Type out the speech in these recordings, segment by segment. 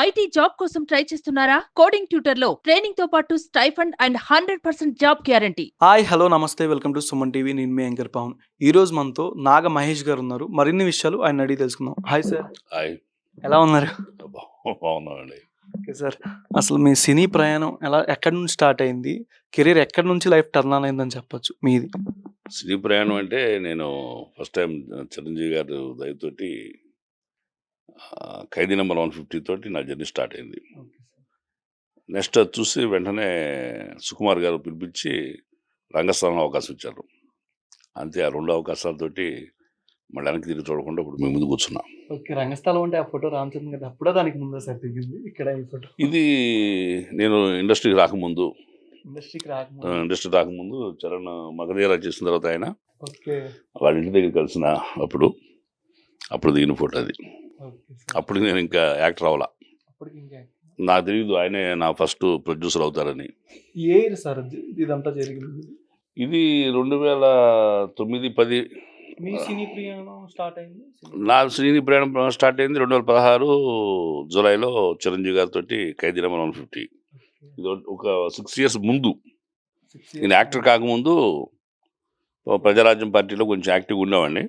IT job కోసం try చేస్తున్నారా? Coding tutor లో ట్రైనింగ్ తో పాటు stipend and 100% job guarantee. Hi hello నమస్తే వెల్కమ్ టు సుమన్ టీవీ. నేను మీ యాంకర్ పవన్. ఈ రోజు మనతో నాగ మహేష్ గారు ఉన్నారు. మరిన్ని విషయాలు ఆయన అడిగి తెలుసుకుందాం. Hi sir, hi. ఎలా ఉన్నారు? బాగున్నామండి. ఓకే సార్, అసలు మీ సినీ ప్రయాణం ఎక్కడి నుంచి స్టార్ట్ అయింది? కెరీర్ ఎక్కడి నుంచి లైఫ్ టర్న్ ఆన్ అయిందని చెప్పొచ్చు మీది? సినీ ప్రయాణం అంటే నేను ఫస్ట్ టైం చిరంజీవి గారు దయతోటి ఖైదీ నెంబర్ 150 తోటి నా జర్నీ స్టార్ట్ అయింది. నెక్స్ట్ అది చూసి వెంటనే సుకుమార్ గారు పిలిపించి రంగస్థలంలో అవకాశం ఇచ్చారు. అంతే, ఆ రెండు అవకాశాలతోటి మళ్ళీ వెనక్కి తిరిగి చూడకుండా ఇప్పుడు మేము ముందు కూర్చున్నా. ఓకే, రంగస్థలం అంటే ఆ ఫోటో రామచంద్ర గారు అప్పుడే దానికి ముందే సార్ దిగింది ఇక్కడ ఈ ఫోటో? ఇది నేను ఇండస్ట్రీకి రాకముందు ఇండస్ట్రీకి రాకముందు చరణ్ మగధీర చేసిన తర్వాత ఆయన ఓకే వాళ్ళ ఇంటి దగ్గర కలిసిన అప్పుడు దిగిన ఫోటో అది. అప్పుడు నేను ఇంకా యాక్టర్ అవ్వాల, నాకు తెలియదు ఆయనే నా ఫస్ట్ ప్రొడ్యూసర్ అవుతారని. ఏ ఇయర్ సార్ ఇదంతా జరిగింది? ఇది 2009-10 మీ సినీ ప్రయాణం స్టార్ట్ అయింది. నా సినీ ప్రయాణం స్టార్ట్ అయింది 2016 జూలైలో చిరంజీవి గారితో ఖైదీ నెంబర్ 150. ఇది ఒక 6 years ముందు. నేను యాక్టర్ కాకముందు ప్రజారాజ్యం పార్టీలో కొంచెం యాక్టివ్గా ఉండేవాడిని.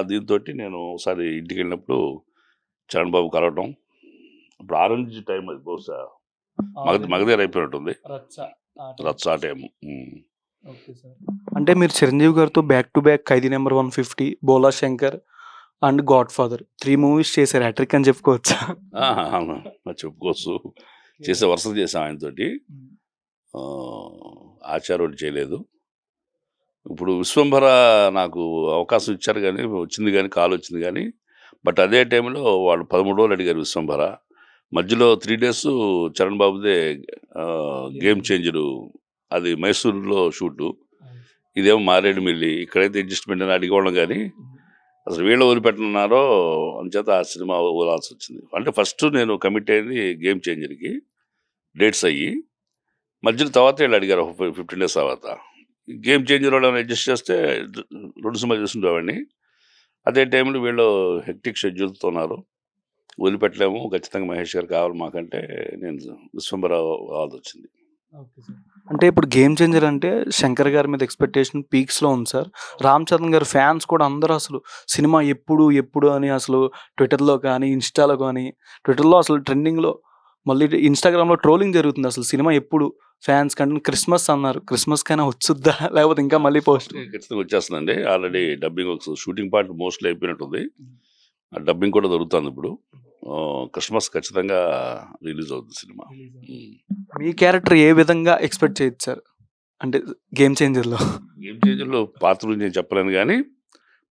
దీంతో నేను ఒకసారి ఇంటికి వెళ్ళినప్పుడు చరణ్ బాబు కలవటం, ఇప్పుడు ఆరెంజ్ టైం అది, బహుశా మగధీర అయిపోయినట్టుంది, రచ్చ ఆ టైం. అంటే మీరు చిరంజీవి గారితో back to back Khaidi number 150, Bhola Shankar and God Father 3 movies చేశారు. హ్యాట్రిక్ అని చెప్పుకోవచ్చా? చెప్పుకోవచ్చు, చేసే వరుసలు చేసాం ఆయనతోటి. ఆచార్యుడు చేయలేదు. ఇప్పుడు విశ్వంభర నాకు అవకాశం ఇచ్చారు కానీ కాల్ వచ్చింది కానీ, బట్ అదే టైంలో వాళ్ళు 13 రోజులు అడిగారు విశ్వంభర. మధ్యలో 3 days చరణ్ బాబుదే గేమ్ చేంజరు, అది మైసూరులో షూటు, ఇదేమో మారేడుమిల్లి. ఇక్కడైతే అడ్జస్ట్మెంట్ అని అడిగేవాళ్ళం కానీ అసలు వీళ్ళు వదిలిపెట్టనున్నారో అంచేత ఆ సినిమా వదలాల్సి వచ్చింది. అంటే ఫస్ట్ నేను కమిట్ అయింది గేమ్ చేంజర్కి, డేట్స్ అయ్యి మధ్యలో తర్వాత వీళ్ళు అడిగారు 15 days తర్వాత. గేమ్ చేంజర్ వాళ్ళు అడ్జస్ట్ చేస్తే 2 సినిమాలు చూస్తుండేవాడిని. అదే టైంలో వీళ్ళు హెక్టిక్ షెడ్యూల్తో ఉన్నారు, వదిలిపెట్టలేము, ఖచ్చితంగా మహేష్ గారు కావాలి మాకంటే నేను విశ్వంభర కావాల్సి వచ్చింది. అంటే ఇప్పుడు గేమ్ చేంజర్ అంటే శంకర్ గారి మీద ఎక్స్పెక్టేషన్ పీక్స్లో ఉంది సార్. రామ్ చరణ్ గారి ఫ్యాన్స్ కూడా అందరూ అసలు సినిమా ఎప్పుడు అని అసలు ట్విట్టర్లో కానీ ఇన్స్టాలో కానీ, ట్విట్టర్లో అసలు ట్రెండింగ్లో, మళ్ళీ ఇన్స్టాగ్రామ్లో ట్రోలింగ్ జరుగుతుంది. అసలు సినిమా ఎప్పుడు ఫ్యాన్స్ కంటే క్రిస్మస్ అన్నారు, క్రిస్మస్ కైనా వచ్చుద్దా లేకపోతే ఇంకా మళ్ళీ పోస్ట్? ఖచ్చితంగా వచ్చేస్తుందండి. Already dubbing shooting part mostly అయిపోయినట్టుంది. ఆ డబ్బింగ్ కూడా దొరుకుతుంది ఇప్పుడు. క్రిస్మస్ ఖచ్చితంగా రిలీజ్ అవుతుంది సినిమా. మీ క్యారెక్టర్ ఏ విధంగా ఎక్స్పెక్ట్ చేయొచ్చు సార్ అంటే గేమ్ చేంజర్లో? పాత్ర గురించి నేను చెప్పలేను కానీ,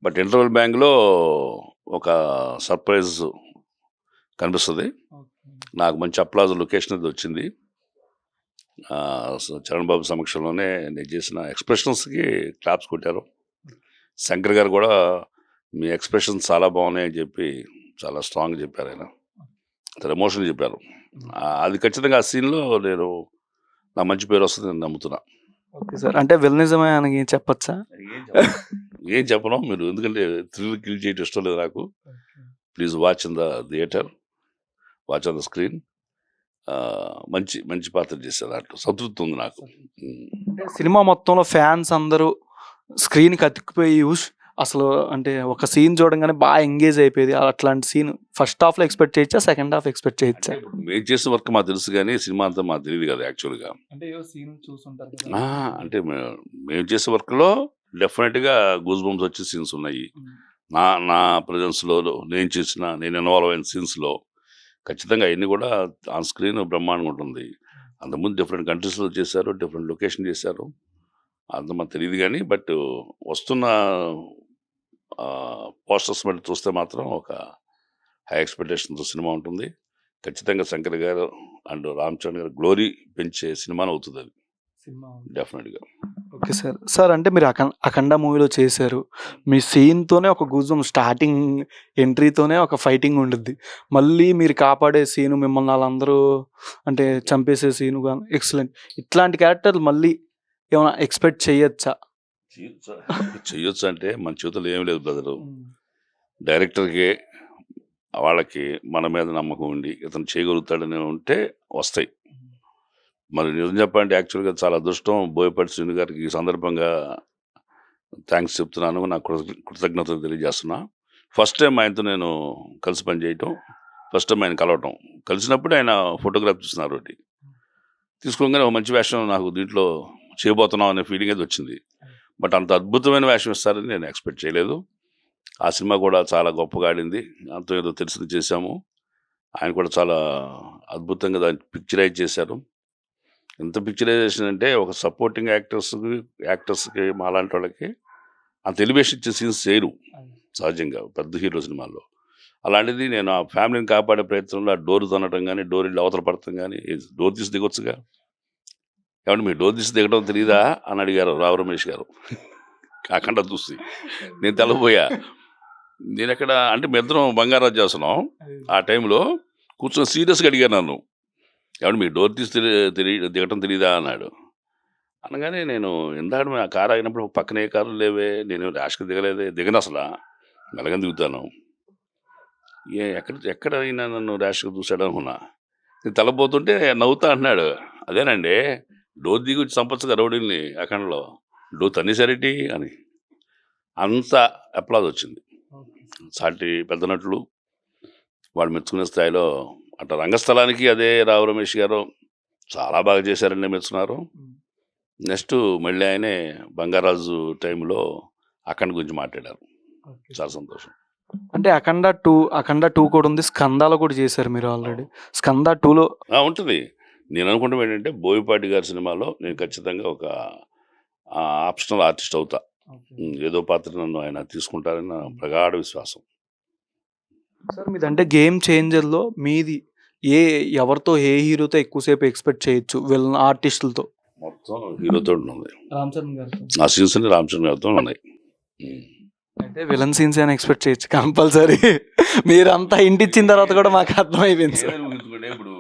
బట్ ఇంటర్వెల్ బ్యాంక్లో ఒక సర్ప్రైజ్ కనిపిస్తుంది. నాకు మంచి అప్లాజ్ లొకేషన్ అది వచ్చింది. చరణ్ బాబు సమక్షంలోనే నేను చేసిన ఎక్స్ప్రెషన్స్కి క్లాప్స్ కొట్టారు. శంకర్ గారు కూడా మీ ఎక్స్ప్రెషన్స్ చాలా బాగున్నాయని చెప్పి చాలా స్ట్రాంగ్ చెప్పారు. ఆయన చాలా ఎమోషనల్ చెప్పారు. అది ఖచ్చితంగా ఆ సీన్లో నేను నా మంచి పేరు వస్తుంది నేను నమ్ముతున్నా. ఓకే సార్, అంటే విలనిజమే అని చెప్పచ్చా? ఏం చెప్పను మీరు, ఎందుకంటే థ్రిల్ కిల్ చేయటం ఇష్టం లేదు నాకు. Please watch in the theatre, watch on the screen. మంచి మంచి పాత్ర చేశారు, దాంట్లో సంతృప్తి ఉంది నాకు. సినిమా మొత్తంలో ఫ్యాన్స్ అందరూ స్క్రీన్కి అతికిపోయి అసలు అంటే ఒక సీన్ చూడంగానే బాగా ఎంగేజ్ అయిపోయేది. అట్లాంటి సీన్ ఫస్ట్ హాఫ్లో ఎక్స్పెక్ట్ చేయొచ్చా, సెకండ్ హాఫ్ ఎక్స్పెక్ట్ చేయొచ్చా? మేము చేసిన వర్క్ మాకు తెలుసు కానీ సినిమా అంతా మాకు తెలియదు కదా యాక్చువల్గా. అంటే మేము చేసే వర్క్లో డెఫినెట్గా గూస్ బంప్స్ వచ్చే సీన్స్ ఉన్నాయి. నా ప్రజెన్స్లో నేను ఇన్వాల్వ్ అయిన సీన్స్లో ఖచ్చితంగా అవన్నీ కూడా ఆన్ స్క్రీన్ బ్రహ్మాండంగా ఉంటుంది. అంతకుముందు డిఫరెంట్ కంట్రీస్లో చేశారు, డిఫరెంట్ లొకేషన్ చేశారు, అంత మాకు తెలియదు కానీ, బట్ వస్తున్న పోస్టర్స్ బట్టి చూస్తే మాత్రం ఒక హై ఎక్స్పెక్టేషన్తో సినిమా ఉంటుంది. ఖచ్చితంగా శంకర్ గారు అండ్ రామ్ చరణ్ గారు గ్లోరీ పెంచే సినిమానే అవుతుంది అది డెఫినెట్గా. Okay sir. సార్ అంటే మీరు అఖండ మూవీలో చేశారు. మీ సీన్తోనే ఒక గూజం, స్టార్టింగ్ ఎంట్రీతోనే ఒక ఫైటింగ్ ఉంటుంది. మళ్ళీ మీరు కాపాడే సీను, మిమ్మల్ని వాళ్ళందరూ అంటే చంపేసే సీను కానీ ఎక్సలెంట్. ఇట్లాంటి క్యారెక్టర్లు మళ్ళీ ఏమైనా ఎక్స్పెక్ట్ చేయొచ్చా? చేయొచ్చు అంటే మన చేతుల్లో ఏం లేదు బ్రదరు. డైరెక్టర్కి వాళ్ళకి మన మీద నమ్మకం ఉండి ఇతను చేయగలుగుతాడని ఉంటే వస్తాయి. మరి నిజం చెప్పాలంటే యాక్చువల్గా చాలా అదృష్టం. బోయపాటి శ్రీను గారికి ఈ సందర్భంగా థ్యాంక్స్ చెప్తున్నాను. నా కృతజ్ఞతలు తెలియజేస్తున్నా. ఫస్ట్ టైం ఆయనతో నేను కలిసి పనిచేయటం, ఫస్ట్ టైం ఆయన కలవటం. కలిసినప్పుడు ఆయన ఫోటోగ్రాఫ్ చూస్తున్నారు ఒకటి తీసుకోగానే ఒక మంచి వేషం నాకు దీంట్లో చేయబోతున్నాం అనే ఫీలింగ్ అయితే వచ్చింది. బట్ అంత అద్భుతమైన వేషం ఇస్తారని నేను ఎక్స్పెక్ట్ చేయలేదు. ఆ సినిమా కూడా చాలా గొప్పగా ఆడింది. అంత ఏదో తెలిసింది చేశాము. ఆయన కూడా చాలా అద్భుతంగా దాన్ని పిక్చరైజ్ చేశారు. ఎంత పిక్చరైజేషన్ అంటే ఒక సపోర్టింగ్ యాక్టర్స్కి మాలాంటి వాళ్ళకి అంత ఎలివేషన్ ఇచ్చే సీన్స్ చేయరు సహజంగా పెద్ద హీరో సినిమాల్లో. అలాంటిది నేను ఆ ఫ్యామిలీని కాపాడే ప్రయత్నంలో ఆ డోర్ తనటం కానీ, డోర్ ఇల్లు అవతల పడటం కానీ, డోర్ తీసి దిగొచ్చుగా, ఏమంటే మీరు డోర్ తీసి దిగడం తెలియదా అని అడిగారు రావు రమేష్ గారు కాకుండా చూసి. నేను తెల్లబోయా. నేను ఎక్కడ అంటే మీ ఇద్దరం బంగారాజు చేస్తున్నాం. ఆ టైంలో కూర్చొని సీరియస్గా అడిగాను నన్ను, ఏమంటే మీరు డోర్ తీసి దిగటం తెలియదా అన్నాడు. అనగానే నేను ఇందాక ఆ కారు ఆగినప్పుడు పక్కన ఏ కారు లేవే, నేను ర్యాష్గా దిగలేదే, దిగను అసలు మెల్లగా దిగుతాను. ఎక్కడ అయినా నన్ను ర్యాష్గా చూశాడు అనుకున్నా. నేను తెల్లబోతుంటే నవ్వుతా అన్నాడు, అదేనండి డోర్ దిగి వచ్చి చంపచ్చుగా రౌడీల్ని అఖండలో, డోర్ తన్నేసరిటి అని. అంత అప్లాజ్ వచ్చింది. సాటి పెద్ద నటులు వాళ్ళు మెచ్చుకునే స్థాయిలో అట్లా రంగస్థలానికి అదే రావు రమేష్ గారు చాలా బాగా చేశారని మెచ్చుకున్నారు. నెక్స్ట్ మళ్ళీ ఆయనే బంగారాజు టైంలో అఖండ గురించి మాట్లాడారు. చాలా సంతోషం. అంటే అఖండ 2 కూడా ఉంది, స్కందాలో కూడా చేశారు మీరు ఆల్రెడీ. స్కంద 2లో ఉంటుంది. నేను అనుకుంటాం ఏంటంటే బోయపాటి గారి సినిమాలో నేను ఖచ్చితంగా ఒక ఆప్షనల్ ఆర్టిస్ట్ అవుతా. ఏదో పాత్ర నన్ను ఆయన తీసుకుంటారని నా ప్రగాఢ విశ్వాసం. సార్ మీదంటే గేమ్ చేంజర్లో మీది ఎవరితో ఏ హీరోతో ఎక్కువసేపు ఎక్స్పెక్ట్ చేయొచ్చు విలన్ ఆర్టిస్టులతో? మొత్తం హీరోతో ఉంది. రామ్ చరణ్ గారితో ఆ సీన్స్ అన్ని రామ్ చరణ్ గారితో ఉన్నాయి. అయితే విలన్ సీన్స్ అయినా ఎక్స్పెక్ట్ చేయొచ్చు కంపల్సరీ. మీరంతా ఇంటిచ్చిన తర్వాత కూడా మాకు అర్థమైపోయింది సార్. ఇప్పుడు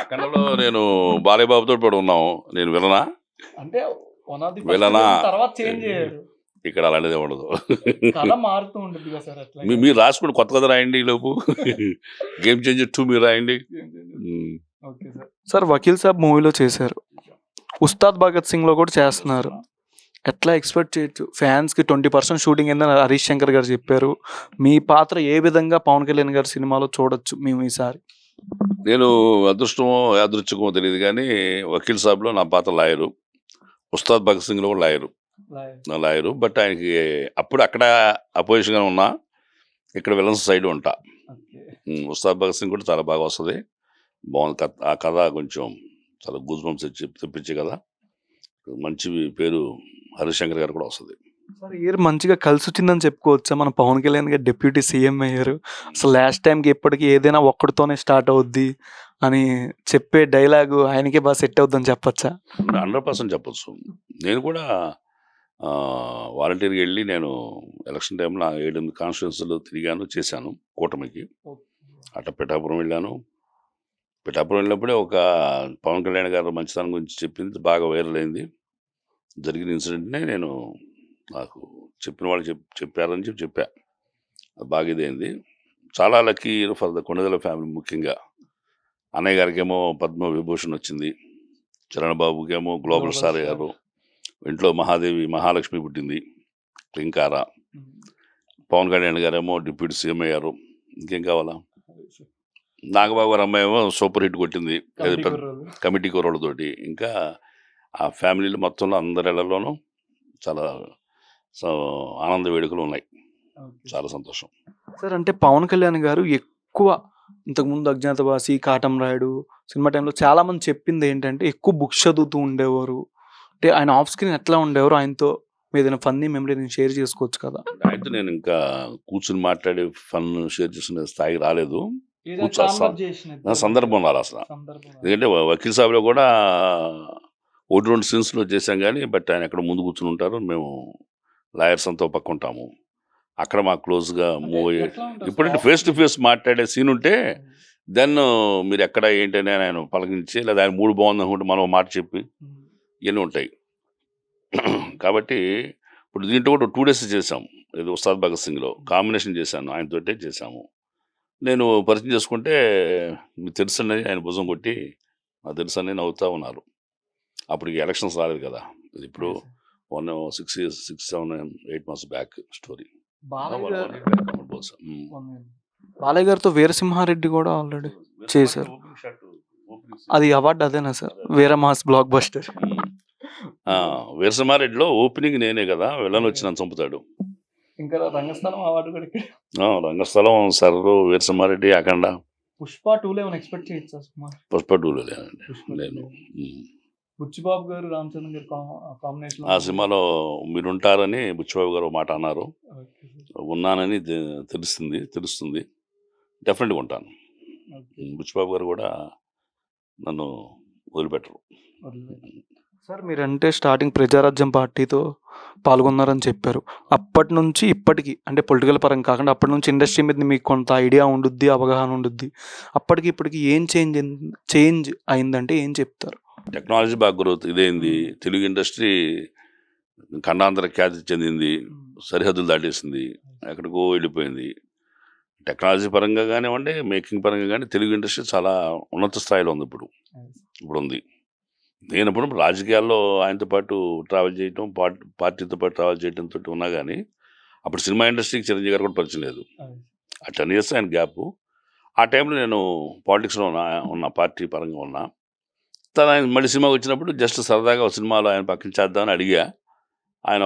అఖండలో నేను బాలయ్య బాబుతో కూడా ఉన్నాము. నేను విలనా అంటే విలనా తర్వాత చేంజ్ చేయరు, ఇక్కడ అలాంటిదే ఉండదు. కథ మారుతూ ఉంటుంది కదా సార్. అట్లా మీరు రాసుకుని కొత్త కథ రాయండి. ఈ లోపు గేమ్ చేంజర్ 2 మీరు రాయండి. Okay sir. Sir Vakeel Saab మూవీలో చేశారు, ఉస్తాద్ భగత్ సింగ్లో కూడా చేస్తున్నారు. ఎట్లా ఎక్స్పెక్ట్ చేయొచ్చు? ఫ్యాన్స్కి 20% షూటింగ్ ఏందని హరీష్ శంకర్ గారు చెప్పారు. మీ పాత్ర ఏ విధంగా పవన్ కళ్యాణ్ గారి సినిమాలో చూడొచ్చు మేము ఈసారి? నేను అదృష్టమో యాదృచ్ఛికమో తెలియదు కానీ వకీల్ సాబ్లో నా పాత్ర లాయరు, ఉస్తాద్ భగత్ సింగ్లో కూడా లాయరు. బట్ ఆయనకి అప్పుడు అక్కడ అపోజిషన్గా ఉన్నా, ఇక్కడ విలన్స్ సైడ్ ఉంటా. ఉస్తాద్ భగత్ సింగ్ కూడా చాలా బాగా వస్తుంది, బాగుంది. ఆ కథ కొంచెం చాలా గూజ్ బంప్స్ తెప్పించే కదా, మంచి పేరు హరిశంకర్ గారు కూడా వస్తుంది. సార్ ఇయర్ మంచిగా కలిసి వచ్చిందని చెప్పుకోవచ్చా? మన పవన్ కళ్యాణ్ గారు డిప్యూటీ సీఎం అయ్యారు. అసలు లాస్ట్ టైంకి ఇప్పటికీ ఏదైనా ఒక్కడితోనే స్టార్ట్ అవుద్ది అని చెప్పే డైలాగు ఆయనకే బాగా సెట్ అవుద్దని చెప్పచ్చా? 100% చెప్పచ్చు. నేను కూడా వాలంటీర్కి వెళ్ళి నేను ఎలక్షన్ టైంలో 7-8 కాన్స్టిట్యున్సీలు తిరిగాను, చేశాను కూటమికి. అట్లా పిఠాపురం వెళ్ళాను. పిఠాపురం వెళ్ళినప్పుడే ఒక పవన్ కళ్యాణ్ గారు మంచితనం గురించి చెప్పింది బాగా వైరల్ అయింది. జరిగిన ఇన్సిడెంట్నే నేను నాకు చెప్పిన వాళ్ళు చెప్పారని చెప్పా. అది బాగా ఇదైంది. చాలా lucky for the Konidela family. ముఖ్యంగా అన్నయ్య గారికేమో పద్మ విభూషణ్ వచ్చింది, చరణ్ బాబుకేమో గ్లోబల్ స్టార్ అయ్యారు, ఇంట్లో మహాలక్ష్మి పుట్టింది, క్లింకార. పవన్ కళ్యాణ్ గారేమో డిప్యూటీ సీఎం అయ్యారు. ఇంకేం కావాలా? నాగబాబు గారు అమ్మాయి ఏమో సూపర్ హిట్ కొట్టింది కమిటీ కుర్రోళ్ళతోటి. ఇంకా ఆ ఫ్యామిలీలో మొత్తంలో అందరిళ్లలోనూ చాలా ఆనంద వేడుకలు ఉన్నాయి. చాలా సంతోషం సార్. అంటే పవన్ కళ్యాణ్ గారు ఎక్కువ ఇంతకుముందు అజ్ఞాతవాసి, కాటం రాయుడు సినిమా టైంలో చాలా మంది చెప్పింది ఏంటంటే ఎక్కువ బుక్స్ చదువుతూ ఉండేవారు. అంటే ఆయన ఆఫ్ స్క్రీన్ ఎట్లా ఉండేవారు? ఆయనతో ఏదైనా ఫన్నీ మెమరీ నేను షేర్ చేసుకోవచ్చు కదా? ఆయనతో నేను ఇంకా కూర్చుని మాట్లాడే ఫన్ షేర్ చేసుకునే స్థాయికి రాలేదు. సందర్భం రాలి అసలు. ఎందుకంటే వకీల్ సాబ్లో కూడా 1-2 సీన్స్లో చేశాం కానీ, బట్ ఆయన ఎక్కడ ముందు కూర్చుని ఉంటారు, మేము లాయర్స్ అంతా పక్క ఉంటాము. అక్కడ మాకు క్లోజ్గా మూవ్ అయ్యే ఇప్పుడంటే ఫేస్ టు ఫేస్ మాట్లాడే సీన్ ఉంటే దెన్ మీరు ఎక్కడ ఏంటని ఆయన పలకించి, లేదా ఆయన మూడు బాగుంది అనుకుంటే మనం మాట చెప్పి ఇవన్నీ ఉంటాయి. కాబట్టి ఇప్పుడు దీంట్లో కూడా 2 days చేసాం. ఇది ఉస్తాద్ భగత్ సింగ్లో కాంబినేషన్ చేశాను, ఆయనతోటే చేసాము. నేను పరిచయం చేసుకుంటే మీకు తెలుసని ఆయన భుజం కొట్టి నాకు తెలుసని నవ్వుతూ ఉన్నారు. అప్పటికి ఎలక్షన్స్ రాలేదు కదా, ఇది ఇప్పుడు 6 years 6-7-8 months back story. Balayya గారితో వీరసింహారెడ్డి కూడా ఆల్రెడీ చేశారు. అది అవార్డు అదేనా సార్, వీరమాస్ బ్లాక్ బస్టర్? వీరసింహారెడ్డిలో ఓపెనింగ్ నేనే కదా, వెళ్ళని వచ్చి నన్ను చంపుతాడు. ఇంకా రంగస్థలం అవార్డు కూడా ఇక్కడ. రంగస్థలం సర్ వీరసింహారెడ్డి అఖండ. పుష్ప 2లో ఏమైనా ఎక్స్పెక్ట్ చేయొచ్చా సుమారు? పుష్ప 2లో లేనండి నేను. బుచ్చిబాబు గారు రామచంద్ర గారు కాంబినేషన్ ఆ సినిమాలో మీరుంటారని బుచ్చిబాబు గారు మాట అన్నారు. ఉన్నానని తెలుస్తుంది. డెఫినెట్గా ఉంటాను. బుచ్చిబాబు గారు కూడా నన్ను వదిలిపెట్టరు. సార్ మీరంటే స్టార్టింగ్ ప్రజారాజ్యం పార్టీతో పాల్గొన్నారని చెప్పారు. అప్పటి నుంచి ఇప్పటికి అంటే పొలిటికల్ పరంగా కాకుండా అప్పటి నుంచి ఇండస్ట్రీ మీద మీకు కొంత ఐడియా ఉండుద్ది, అవగాహన ఉండుద్ది. అప్పటికి ఇప్పటికి ఏం చేంజ్ అయిందంటే ఏం చెప్తారు? టెక్నాలజీ బాగా గ్రోత్ ఇదేంది, తెలుగు ఇండస్ట్రీ ఖండాంతర ఖ్యాతి చెందింది, సరిహద్దులు దాటేసింది, ఎక్కడికో వెళ్ళిపోయింది. టెక్నాలజీ పరంగా కానివ్వండి, మేకింగ్ పరంగా కానీ తెలుగు ఇండస్ట్రీ చాలా ఉన్నత స్థాయిలో ఉంది ఇప్పుడు ఉంది. నేను ఇప్పుడు రాజకీయాల్లో ఆయనతో పాటు ట్రావెల్ చేయటం, పార్టీతో పాటు ట్రావెల్ చేయడంతో ఉన్నా కానీ అప్పుడు సినిమా ఇండస్ట్రీకి చిరంజీవి గారు కూడా పరిచయం లేదు. ఆ 10 years ఆయన గ్యాప్. ఆ టైంలో నేను పాలిటిక్స్లో ఉన్న పార్టీ పరంగా ఉన్నా. ఆయన మళ్ళీ సినిమాకి వచ్చినప్పుడు జస్ట్ సరదాగా ఒక సినిమాలో ఆయన పక్కన చేద్దామని అడిగా. ఆయన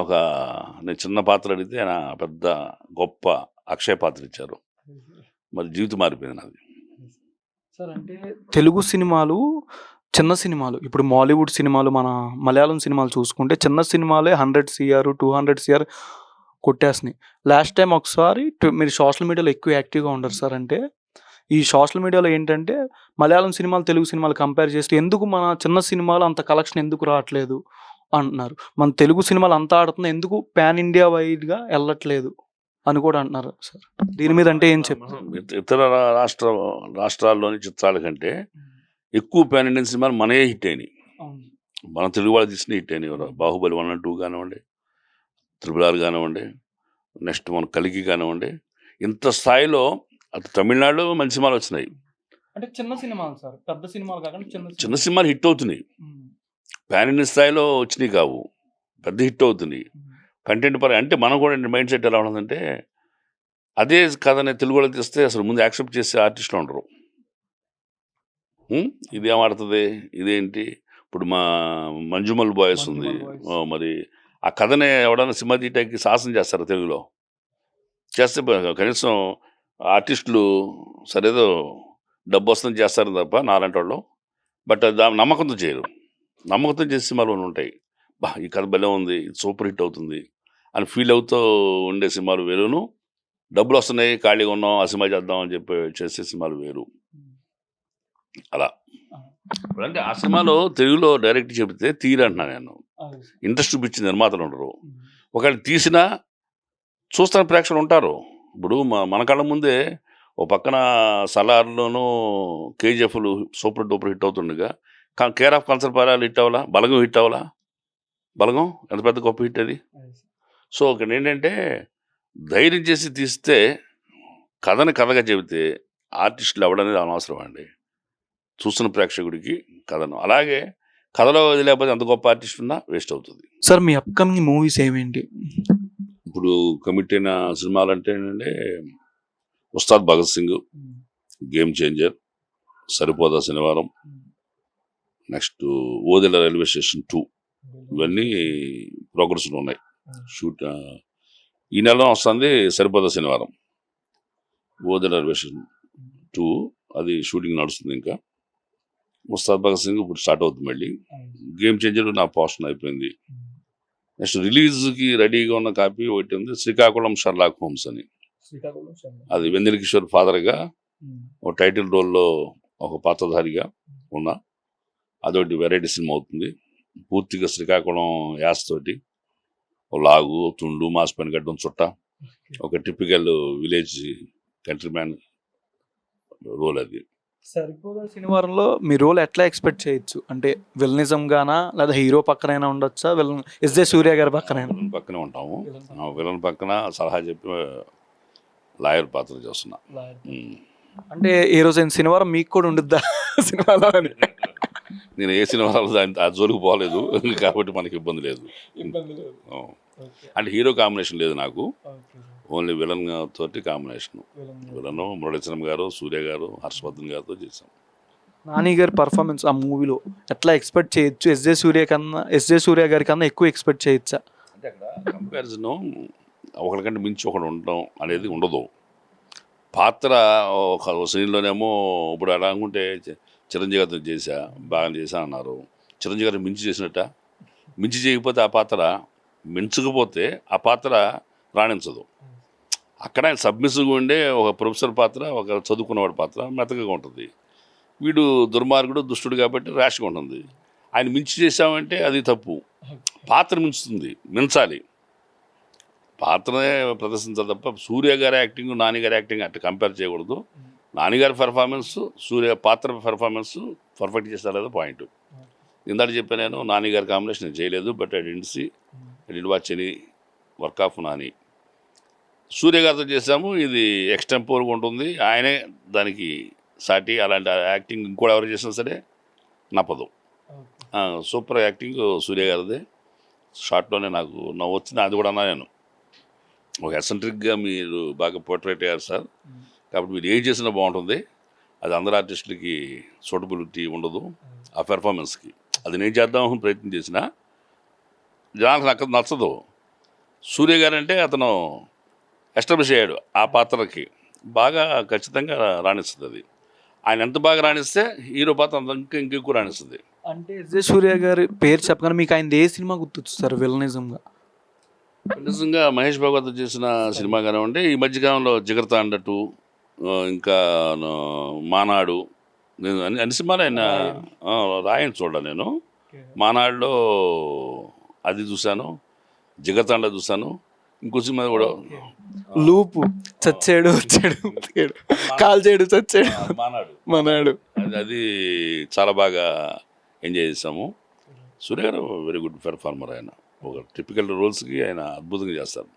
నేను చిన్న పాత్ర అడిగితే ఆయన పెద్ద గొప్ప అక్షయ పాత్ర ఇచ్చారు. మరి జీవితం మారిపోయింది నాది. సార్ అంటే తెలుగు సినిమాలు చిన్న సినిమాలు, ఇప్పుడు మాలీవుడ్ సినిమాలు, మన మలయాళం సినిమాలు చూసుకుంటే చిన్న సినిమాలే 100 CR 200 CR కొట్టేస్తున్నాయి. లాస్ట్ టైం ఒకసారి మీరు సోషల్ మీడియాలో ఎక్కువ యాక్టివ్గా ఉండరు సార్. అంటే ఈ సోషల్ మీడియాలో ఏంటంటే మలయాళం సినిమాలు తెలుగు సినిమాలు కంపేర్ చేస్తే ఎందుకు మన చిన్న సినిమాలు అంత కలెక్షన్ ఎందుకు రావట్లేదు అంటున్నారు. మన తెలుగు సినిమాలు అంతా ఆడుతున్నాయి, ఎందుకు పాన్ ఇండియా వైడ్గా వెళ్ళట్లేదు అని కూడా అంటున్నారు సార్. దీని మీద అంటే ఏం చెప్తారు? ఇతర రాష్ట్రాల్లోని చిత్రాల కంటే ఎక్కువ పాన్ ఇండియన్ సినిమాలు మనయే హిట్ అయినాయి. మన తెలుగు వాళ్ళు తీసిన హిట్ అయినాయి. బాహుబలి 1 and 2 కానివ్వండి, RRR కానివ్వండి, నెక్స్ట్ మన కలికి కానివ్వండి. ఇంత స్థాయిలో అటు తమిళనాడులో మంచి సినిమాలు వచ్చినాయి. అంటే చిన్న సినిమాలు సార్, పెద్ద సినిమాలు కాకుండా చిన్న సినిమాలు హిట్ అవుతున్నాయి. పాన్ ఇండియన్ స్థాయిలో వచ్చినాయి కావు, పెద్ద హిట్ అవుతున్నాయి. కంటెంట్ పరంగా అంటే మనం కూడా మైండ్ సెట్ ఎలా ఉంటుందంటే అదే కథని తెలుగు వాళ్ళకి తీస్తే అసలు ముందు యాక్సెప్ట్ చేసే ఆర్టిస్టులు ఉండరు. ఇదేం ఆడుతుంది, ఇదేంటి. ఇప్పుడు మా మంజుమల్ బాయ్స్ ఉంది, మరి ఆ కథనే ఎవడన్నా సినిమా తీయటానికి సాహసం చేస్తారు తెలుగులో. చేస్తే కనీసం ఆర్టిస్టులు సరేదో డబ్బు వస్తుంది చేస్తారు తప్ప నాలాంటి వాళ్ళు. బట్ నమ్మకంతో చేయరు. నమ్మకంతో చేసే సినిమాలు ఉంటాయి. ఈ కథ భలే ఉంది, సూపర్ హిట్ అవుతుంది అని ఫీల్ అవుతూ ఉండే సినిమాలు వేరును, డబ్బులు వస్తున్నాయి ఖాళీగా ఉన్నాం ఆ సినిమా చేద్దాం అని చెప్పి చేసే సినిమాలు వేరు. అలా అంటే ఆ సినిమాలో తెలుగులో డైరెక్ట్ చెబితే తీరంటున్నా నేను. ఇంట్రెస్ట్ చూపించి నిర్మాతలు ఉండరు. ఒకవేళ తీసినా చూస్తాను ప్రేక్షకులు ఉంటారు. ఇప్పుడు మన కళ్ళ ముందే ఓ పక్కన సలార్లోనూ KGFలు సూపర్ డూపర్ హిట్ అవుతుండగా కేర్ ఆఫ్ కన్సర్పారాలు హిట్ అవ్వాలా, బలగం హిట్ అవ్వాలా. బలగం ఎంత పెద్ద గొప్ప హిట్ అది. సో ఇక్కడ ఏంటంటే ధైర్యం చేసి తీస్తే కథని కథగా చెబితే ఆర్టిస్టులు ఎవడనేది అనవసరం అండి, చూస్తున్న ప్రేక్షకుడికి కథను. అలాగే కథలో లేకపోతే అంత గొప్ప ఆర్టిస్ట్ ఉన్నా వేస్ట్ అవుతుంది. సార్ మీ అప్కమింగ్ మూవీస్ ఏమేంటి? ఇప్పుడు కమిట్ అయిన సినిమాలు అంటే ఏంటంటే ఉస్తాద్ భగత్ సింగ్, గేమ్ చేంజర్, సరిపోదా శనివారం, నెక్స్ట్ ఓదెల రైల్వే స్టేషన్ 2, ఇవన్నీ ప్రోగ్రెస్లో ఉన్నాయి. షూట్ ఈ నెలలో వస్తుంది. సరిపోదా శనివారం, ఓదెల రైల్వే స్టేషన్ 2 అది షూటింగ్ నడుస్తుంది. ఇంకా ఉస్తాద్ భగత్ సింగ్ ఇప్పుడు స్టార్ట్ అవుతుంది. మళ్ళీ గేమ్ చేంజర్ నా పోస్టర్ అయిపోయింది. నెక్స్ట్ రిలీజ్కి రెడీగా ఉన్న కాపీ ఒకటి ఉంది, శ్రీకాకుళం షర్లాక్ హోమ్స్ అని. అది వెన్నెల కిషోర్ ఫాదర్గా ఒక టైటిల్ రోల్లో ఒక పాత్రధారిగా ఉన్నా. అదొకటి వెరైటీ సినిమా అవుతుంది. పూర్తిగా శ్రీకాకుళం యాస్తోటి, ఒక లాగు, తుండు, మాసిపోయిన గడ్డం, చుట్ట, ఒక typical village country man role అది. సరిపోదా శనివారంలో మీ రోల్ ఎట్లా ఎక్స్పెక్ట్ చేయొచ్చు? అంటే విలనిజం గానా లేదా హీరో పక్కనైనా ఉండొచ్చా? విలన్ ఎస్జే సూర్య గారి పక్కనే ఉంటాము. విలన్ పక్కన సలహా చెప్పి లాయర్ పాత్ర చేస్తున్నా. అంటే ఏ రోజైనా శనివారం మీకు కూడా ఉండిద్దా సినిమాలో అని? నేను ఏ సినిమాలో ఆ జోలికి పోలేదు కాబట్టి మనకి ఇబ్బంది లేదు. ఆ. అంటే హీరో కాంబినేషన్ లేదు నాకు, ఓన్లీ విలన్ తోటి కాంబినేషన్. విలన్ మురళీచరం గారు, సూర్య గారు, హర్షవర్ధన్ గారితో చేశాం. నాని గారి పర్ఫార్మెన్స్ ఆ మూవీలో ఎట్లా ఎక్స్పెక్ట్ చేయొచ్చు? ఎస్జే సూర్య గారి కన్నా ఎక్కువ ఎక్స్పెక్ట్ చేయొచ్చా? అంటే అక్కడ కంపారిజన్ ఒకరికంటే మించి ఒకడు ఉండడం అనేది ఉండదు. పాత్ర ఒక సీన్లోనేమో ఇప్పుడు అలా అనుకుంటే చిరంజీవి గారితో చేశా, బాగా చేశా అన్నారు. చిరంజీవి గారిని మించి చేసినట్ట, మించి చేయకపోతే ఆ పాత్ర, మించకపోతే ఆ పాత్ర రాణించదు. అక్కడ ఆయన సబ్మిసివ్గా ఉండే ఒక ప్రొఫెసర్ పాత్ర, ఒక చదువుకున్నవాడి పాత్ర మెతకగా ఉంటుంది. వీడు దుర్మార్గుడు, దుష్టుడు కాబట్టి ర్యాష్గా ఉంటుంది. ఆయన మించి చేశామంటే అది తప్పు. పాత్ర మించుతుంది, మించాలి, పాత్రనే ప్రదర్శించాలి తప్ప సూర్య గారి యాక్టింగ్, నాని గారి యాక్టింగ్ అట్లా కంపేర్ చేయకూడదు. నానిగారి పెర్ఫార్మెన్స్, సూర్య పాత్ర పెర్ఫార్మెన్స్ పర్ఫెక్ట్ చేస్తారు లేదా పాయింట్. ఇందాక చెప్పాను నేను, నాని గారి కాంబినేషన్ నేను చేయలేదు, but I didn't watch any work of Nani. Surya గారితో చేసాము, ఇది ఎక్స్టెంపోర్గా ఉంటుంది, ఆయనే దానికి సాటి. అలాంటి యాక్టింగ్ ఇంకోటి ఎవరు చేసినా సరే నప్పదు. సూపర్ యాక్టింగ్ సూర్య గారిదే. షార్ట్లోనే నాకు నవ్వు వచ్చింది, అది కూడా అన్నా నేను. ఒక ఎసెంట్రిక్గా మీరు బాగా పోర్ట్రేట్ అయ్యారు సార్, కాబట్టి మీరు ఏం చేసినా బాగుంటుంది. అది అందరు ఆర్టిస్టులకి సూటబిలిటీ ఉండదు ఆ పెర్ఫార్మెన్స్కి. అది నేను చేద్దామని ప్రయత్నం చేసినా జనాలకు నాకు నచ్చదు. సూర్య గారు అంటే అతను ఎస్టాబ్లిష్ అయ్యాడు ఆ పాత్రకి, బాగా ఖచ్చితంగా రాణిస్తుంది అది. ఆయన ఎంత బాగా రాణిస్తే హీరో పాత్ర అంత ఇంకెక్కువ రాణిస్తుంది. అంటే ఎస్జే సూర్య గారి పేరు చెప్పగానే మీకు ఆయన ఏ సినిమా గుర్తొచ్చుస్తారు విలనిజంగా? నిజంగా మహేష్ బాబుతో చేసిన సినిమా కానివ్వండి, ఈ మధ్యకాలంలో జిగర్తాండ 2, ఇంకా మానాడు, నేను అన్ని సినిమాలు ఆయన రాయని చూడాలి. నేను మానాడులో అది చూశాను, జిగర్తాండ చూశాను, ఇంకో సినిమా కూడా లూపు, చచ్చాడు వచ్చాడు కాల్ చేయడు చచ్చాడు, మానాడు. అది చాలా బాగా ఎంజాయ్ చేసాము. సూర్య గారు వెరీ గుడ్ పెర్ఫార్మర్. ఆయన ఒక టిపికల్ రోల్స్కి ఆయన అద్భుతంగా చేస్తారు.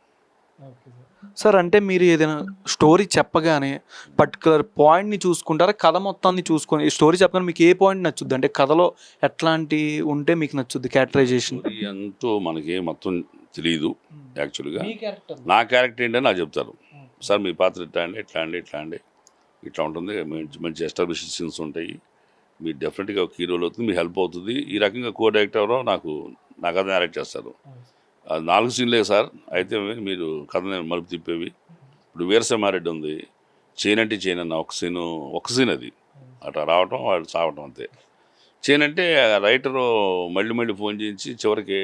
సార్ అంటే మీరు ఏదైనా స్టోరీ చెప్పగానే పర్టికులర్ పాయింట్ని చూసుకుంటారా, కథ మొత్తాన్ని చూసుకొని స్టోరీ చెప్పగానే మీకు ఏ పాయింట్ నచ్చుద్ది? అంటే కథలో ఎట్లాంటి ఉంటే మీకు నచ్చుద్ది క్యారెక్టరైజేషన్? స్టోరీ అంటూ మనకి మొత్తం తెలియదు. యాక్చువల్గా నా క్యారెక్టర్ ఏంటని నాకు చెప్తారు, సార్ మీ పాత్ర ఇట్లా అండి, ఇట్లా అండి, ఇట్లా అండి, ఇట్లా ఉంటుంది, మంచి మంచి ఎస్టాబ్లిష్ సీన్స్ ఉంటాయి, మీరు డెఫినెట్గా ఒక హీరోలు అవుతుంది, మీ హెల్ప్ అవుతుంది. ఈ రకంగా కో డైరెక్టర్ ఎవరో నాకు కథ డైరెక్ట్ చేస్తారు. అది 4 సీన్లే సార్, అయితే మీరు కథ మలుపు తిప్పేవి. ఇప్పుడు వీరసింహారెడ్డి ఉంది, చేయనంటే చేయనన్న ఒక సీన్ అది అట్లా రావటం, వాడు చావటం అంతే. చేయనంటే రైటరు మళ్ళీ ఫోన్ చేయించి చివరికి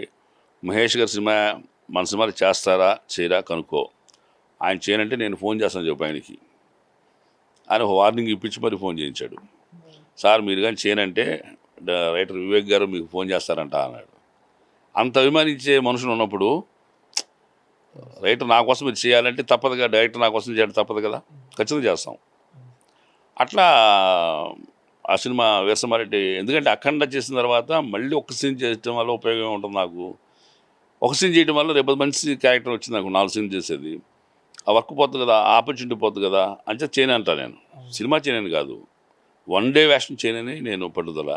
మహేష్ గారి సినిమా మన సినిమాలు చేస్తారా చేయరా కనుక్కో, ఆయన చేయనంటే నేను ఫోన్ చేస్తాను చెప్పి ఆయనకి, ఆయన వార్నింగ్ ఇప్పించి మరి ఫోన్ చేయించాడు. సార్ మీరు కానీ చేయనంటే రైటర్ వివేక్ గారు మీకు ఫోన్ చేస్తారంట అన్నాడు. అంత అభిమానించే మనుషులు ఉన్నప్పుడు రైటర్ నా కోసం మీరు చేయాలంటే తప్పదుగా, డైరెక్టర్ నా కోసం చేయడం తప్పదు కదా, ఖచ్చితంగా చేస్తాం. అట్లా ఆ సినిమా వీరసింహారెడ్డి, ఎందుకంటే అఖండ చేసిన తర్వాత మళ్ళీ ఒక సీన్ చేయడం వల్ల ఉపయోగం ఉంటుంది నాకు. ఒక సీన్ చేయడం వల్ల రేపు మంచి క్యారెక్టర్ వచ్చింది నాకు, 4 సీన్లు చేసేది, ఆ వర్క్ పోతుంది కదా, ఆపర్చునిటీ పోతుంది కదా అంటే చేయను అంటా. నేను సినిమా చేయను కాదు, 1 డే వేషం చేయనని నేను పట్టుదల,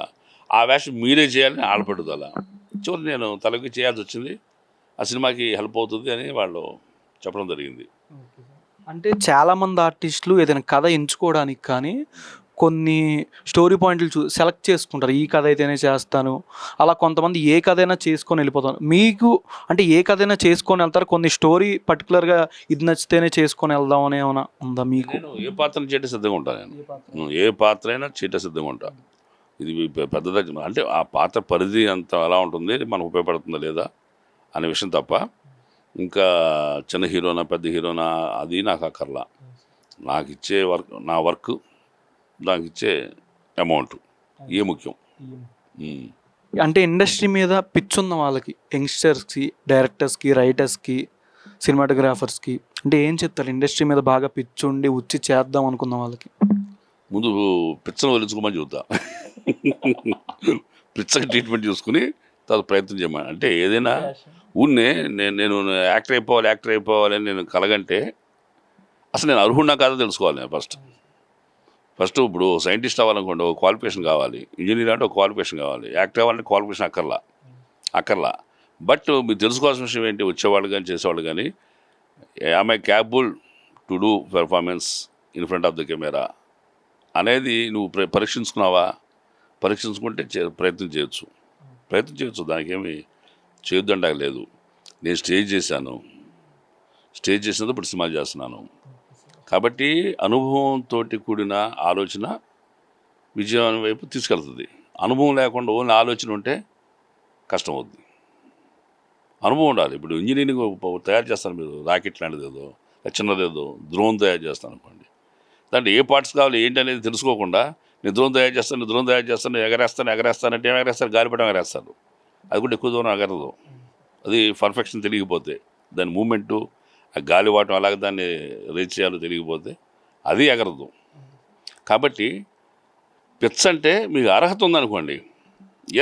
ఆ వేషం మీరే చేయాలని ఆడ పట్టుదల. చివరి నేను తలకి చేయాల్సి వచ్చింది, ఆ సినిమాకి హెల్ప్ అవుతుంది అని వాళ్ళు చెప్పడం జరిగింది. అంటే చాలామంది ఆర్టిస్టులు ఏదైనా కథ ఎంచుకోవడానికి కానీ కొన్ని స్టోరీ పాయింట్లు సెలెక్ట్ చేసుకుంటారు, ఈ కథ అయితేనే చేస్తాను, అలా కొంతమంది ఏ కథ అయినా చేసుకొని వెళ్ళిపోతాను. మీకు అంటే ఏ కథ అయినా చేసుకొని వెళ్తారు, కొన్ని స్టోరీ పర్టికులర్గా ఇది నచ్చితేనే చేసుకొని వెళ్దాం అని ఏమైనా ఉందా మీకు? నేను ఏ పాత్రను చేయటం సిద్ధంగా ఉంటాను, నేను ఏ పాత్ర అయినా చేయటం సిద్ధంగా ఉంటాను. ఇది పెద్దదా అంటే ఆ పాత్ర పరిధి అంత అలా ఉంటుంది, మనకు ఉపయోగపడుతుందా లేదా అనే విషయం తప్ప, ఇంకా చిన్న హీరోనా పెద్ద హీరోనా అది నాకు అక్కర్లా. నాకు ఇచ్చే నా వర్క్, దానికి ఇచ్చే అమౌంట్ ఏ ముఖ్యం. అంటే ఇండస్ట్రీ మీద పిచ్ ఉన్న వాళ్ళకి, యంగ్స్టర్స్కి, డైరెక్టర్స్కి, రైటర్స్కి, సినిమాటోగ్రాఫర్స్కి అంటే ఏం చెప్తారు? ఇండస్ట్రీ మీద బాగా పిచ్ ఉండి వచ్చి చేద్దాం అనుకున్న వాళ్ళకి ముందు పిచ్చను వదిలించుకోమని చెబుతా. పిచ్చకి ట్రీట్మెంట్ చూసుకుని తర్వాత ప్రయత్నం చేయమని. అంటే ఏదైనా ఊరినే నేను యాక్టర్ అయిపోవాలి అని నేను కలగంటే అసలు నేను అర్హుడినా కాదో తెలుసుకోవాలి నేను ఫస్ట్. ఫస్ట్ ఇప్పుడు సైంటిస్ట్ అవ్వాలనుకోండి ఒక క్వాలిఫికేషన్ కావాలి, ఇంజనీర్ అంటే ఒక క్వాలిఫికేషన్ కావాలి, యాక్టర్ అవ్వాలంటే క్వాలిఫికేషన్ అక్కర్లా. బట్ మీరు తెలుసుకోవాల్సిన విషయం ఏంటి, వచ్చేవాళ్ళు కానీ చేసేవాళ్ళు కానీ I capable to do performance in front of the camera అనేది నువ్వు పరీక్షించుకున్నావా? పరీక్షించుకుంటే ప్రయత్నం చేయొచ్చు, దానికి ఏమి చేయొద్దంటే లేదు. నేను స్టేజ్ చేసినప్పుడు ఇప్పుడు సినిమాలు చేస్తున్నాను. కాబట్టి అనుభవంతో కూడిన ఆలోచన విజయం వైపు తీసుకెళ్తుంది. అనుభవం లేకుండా ఓన్లీ ఆలోచన ఉంటే కష్టం అవుద్ది. అనుభవం ఉండాలి. ఇప్పుడు ఇంజనీరింగ్ తయారు చేస్తాను, మీరు రాకెట్ లాంటిది ఏదో చిన్నదేదో డ్రోన్ తయారు చేస్తాను అనుకోండి, దాంట్లో ఏ పార్ట్స్ కావాలి ఏంటి అనేది తెలుసుకోకుండా నేను డ్రోన్ తయారు చేస్తాను ఎగరేస్తానంటే ఏం ఎగరేస్తారు, గాలిపటం ఎగరేస్తారు. అది కూడా ఎక్కువ దూరం ఎగరదు. అది పర్ఫెక్షన్ తెలియకపోతే, దాని మూమెంటు, ఆ గాలివాటం అలాగే దాన్ని రీచ్ చేయాలో తెలియకపోతే అది ఎగరదు. కాబట్టి పిచ్ అంటే మీకు అర్హత ఉందనుకోండి,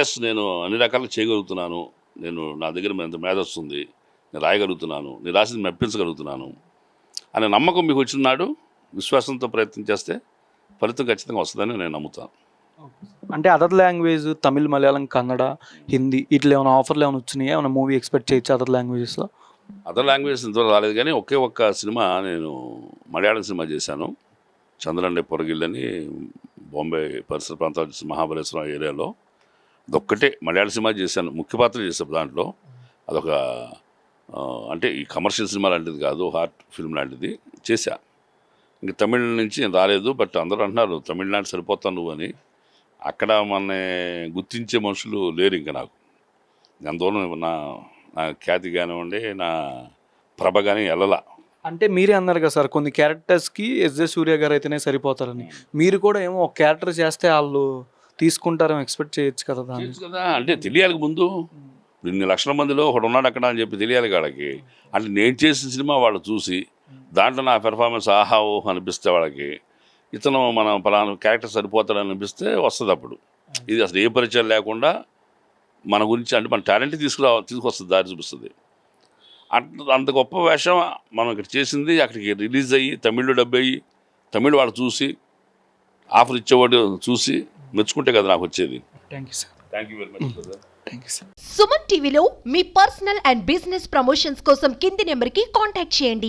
ఎస్ నేను అన్ని రకాలుగా చేయగలుగుతున్నాను, నా దగ్గర ఎంత మేధస్సు ఉంది, నేను రాయగలుగుతున్నాను, నేను రాసింది మెప్పించగలుగుతున్నాను అనే నమ్మకం మీకు వచ్చిన నాడు విశ్వాసంతో ప్రయత్నం చేస్తే ఫలితం ఖచ్చితంగా వస్తుందని నేను నమ్ముతాను. అంటే అదర్ లాంగ్వేజ్ తమిళ్, మలయాళం, కన్నడ, హిందీ ఇట్లా ఏమైనా ఆఫర్లు ఏమైనా వచ్చినాయా? ఏమైనా మూవీ ఎక్స్పెక్ట్ చేయొచ్చు అదర్ లాంగ్వేజెస్లో? అదర్ లాంగ్వేజెస్ ఇంతవరకు రాలేదు, కానీ ఒక్క సినిమా నేను మలయాళం సినిమా చేశాను, చంద్రండే పొరగిల్లని, బాంబే పరిసర ప్రాంతాలు మహాబలేశ్వరం ఏరియాలో. అదొక్కటే మలయాళ సినిమా చేశాను, ముఖ్య పాత్ర చేశాను దాంట్లో. అదొక అంటే ఈ కమర్షియల్ సినిమా లాంటిది కాదు, హార్ట్ ఫిల్మ్ లాంటిది చేశా. ఇంక తమిళ నుంచి నేను రాలేదు. బట్ అందరూ అంటున్నారు తమిళనాడు సరిపోతాను నువ్వు అని. అక్కడ మన గుర్తించే మనుషులు లేరు ఇంకా నాకు. అందువల్ల నా ఖ్యాతి కానివ్వండి, నా ప్రభ కానీ వెళ్ళలా. అంటే మీరే అన్నారు కదా సార్, కొన్ని క్యారెక్టర్స్కి ఎస్జే సూర్య గారు అయితేనే సరిపోతారని. మీరు కూడా ఏమో ఒక క్యారెక్టర్ చేస్తే వాళ్ళు తీసుకుంటారేమో ఎక్స్పెక్ట్ చేయొచ్చు కదా దాన్ని. కదా అంటే తెలియాలి ముందు. ఇన్ని లక్షల మందిలో ఒకడు ఉన్నాడు అక్కడ అని చెప్పి తెలియాలి వాళ్ళకి. అంటే నేను చేసిన సినిమా వాళ్ళు చూసి దాంట్లో నా పెర్ఫార్మెన్స్ ఆహా ఓహో అనిపిస్తే వాళ్ళకి ఇతను మన పలానా క్యారెక్టర్ సరిపోతాడని అనిపిస్తే వస్తుంది. అప్పుడు ఇది అసలు ఏ పరిచయం లేకుండా మన గురించి అంటే మన టాలెంట్ తీసుకొస్తుంది, దారి చూపిస్తుంది. అంత గొప్ప వేషం మనం ఇక్కడ చేసింది అక్కడికి రిలీజ్ అయ్యి తమిళ్లో డబ్ అయ్యి తమిళ్ వాళ్ళు చూసి ఆఫర్ ఇచ్చేవాడు చూసి మెచ్చుకుంటే కదా నాకు వచ్చేది. Thank you sir. Thank you very much sir. Suman టీవీలో మీ పర్సనల్ అండ్ బిజినెస్ ప్రమోషన్స్ కోసం కింది నెంబర్కి కాంటాక్ట్ చేయండి.